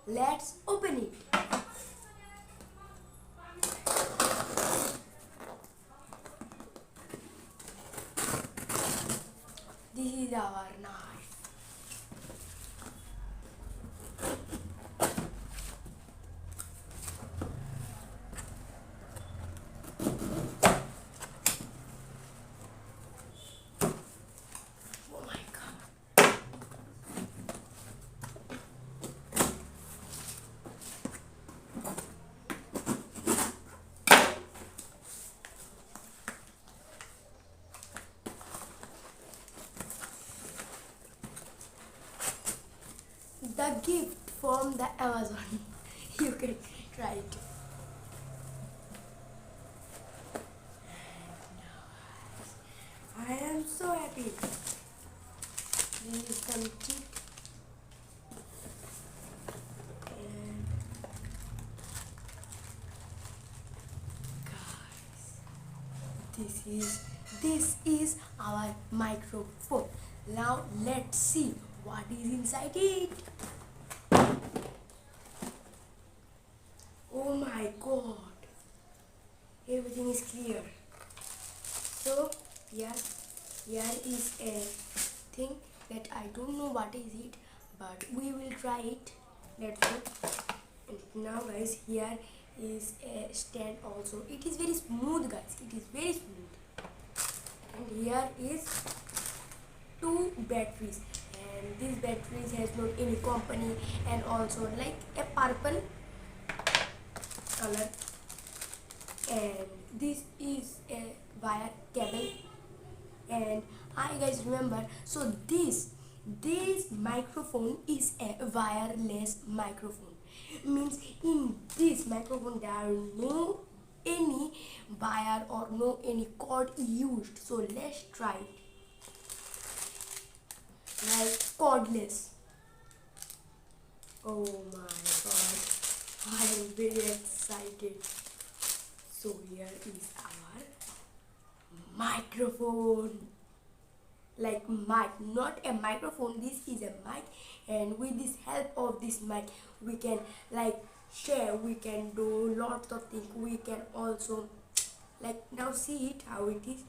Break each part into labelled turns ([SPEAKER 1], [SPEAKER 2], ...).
[SPEAKER 1] let's open it. This is our knife. Oh my god. The gift from the Amazon. You can try it. I am so happy. This is empty. And guys, this is our microphone. Now let's see what is inside it. Oh my god, everything is clear. So here is a thing that I don't know what is it, but we will try it. Let's go. And now guys, here is a stand also. It is very smooth guys, it is very smooth. And here is 2 batteries, and these batteries has not any company, and also like a purple color, and this is a wire cable. And I guys remember, so this microphone is a wireless microphone, means in this microphone there are no any wire or no any cord used. So let's try it like cordless. Oh my god, I am very excited. So here is our microphone, like mic, not a microphone, this is a mic. And with this help of this mic we can like share, we can do lots of things, we can also like now see it how it is.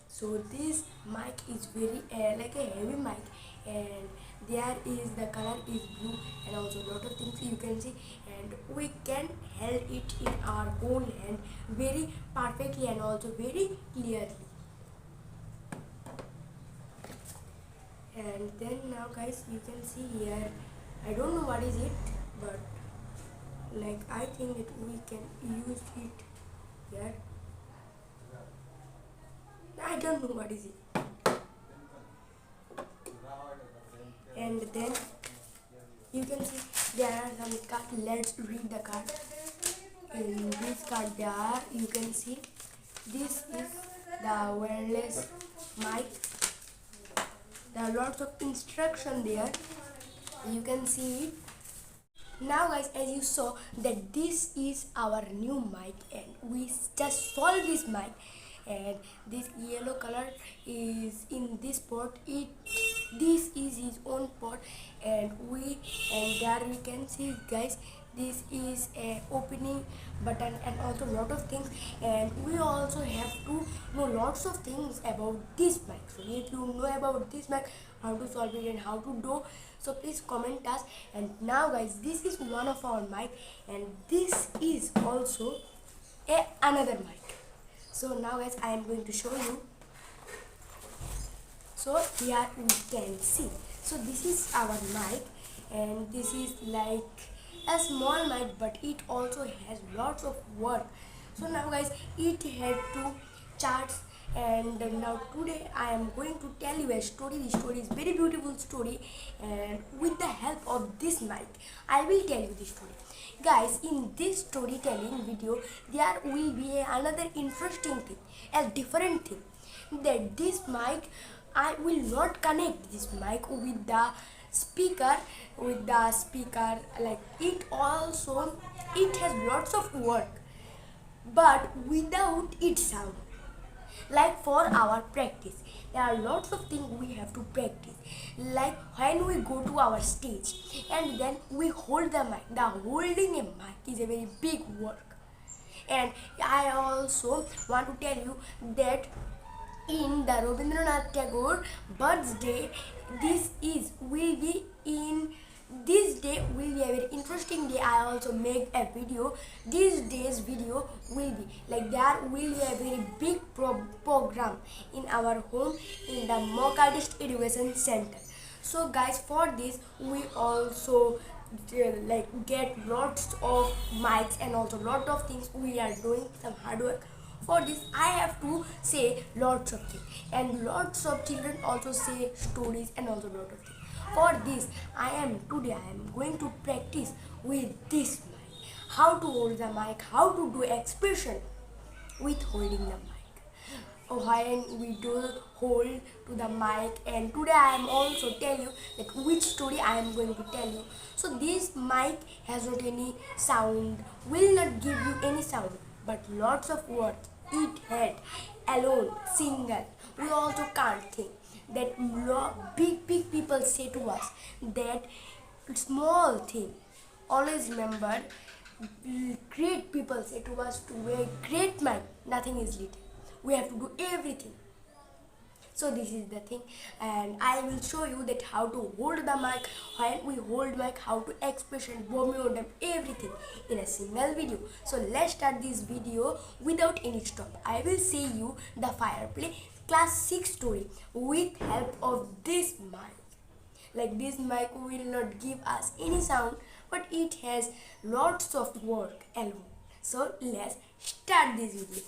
[SPEAKER 1] So this mic is very like a heavy mic, and there is the color is blue, and also lot of things you can see, and we can hold it in our whole hand very perfectly and also very clearly. And then now guys, you can see here, I don't know what is it, but like I think that we can use it here. I don't know what is it. And then you can see there are some cards. Let's read the card. In this card there you can see this is the wireless mic. There are lots of instruction there, you can see it. Now guys, as you saw that this is our new mic, and we just solved this mic, and this yellow color is in this port. This is his own port, and there we can see guys, this is a opening button and also lot of things. And we also have to know lots of things about this mic. So if you know about this mic, how to solve it and how to do, so please comment us. And now guys, this is one of our mic, and this is also another mic. So now guys, I am going to show you. So here we can see, so this is our mic, and this is like a small mic, but it also has lots of work. So now guys, it had 2 charts. And now today I am going to tell you a story. This story is very beautiful story, and with the help of this mic I will tell you this story. Guys, in this storytelling video there will be another interesting thing, a different thing, that this mic, I will not connect this mic with the speaker, like it also, it has lots of work, but without its sound. Like for our practice, there are lots of things we have to practice. Like when we go to our stage and then we hold the mic. The holding a mic is a very big work. And I also want to tell you that in the Rabindranath Tagore birthday, this day will be a very interesting day. I also make a video. This day's video will be like there will be a very big program in our home in the Mock Artist Education Center. So guys, for this we also like get lots of mics and also lot of things. We are doing some hard work. For this I have to say lots of things, and lots of children also say stories and also lot of things. For this I am going to practice with this mic, how to hold the mic, how to do expression with holding the mic, when we do hold to the mic. And today I am also tell you that which story I am going to tell you. So this mic has not any sound, will not give you any sound, but lots of words. It had alone, single. We also can't think that big people say to us that small thing. Always remember, great people say to us to wear great mind. Nothing is little. We have to do everything. So this is the thing, and I will show you that how to hold the mic, when we hold mic, how to expression, them everything in a single video. So let's start this video without any stop. I will say you the fireplay class 6 story with help of this mic. Like this mic will not give us any sound, but it has lots of work alone. So let's start this video.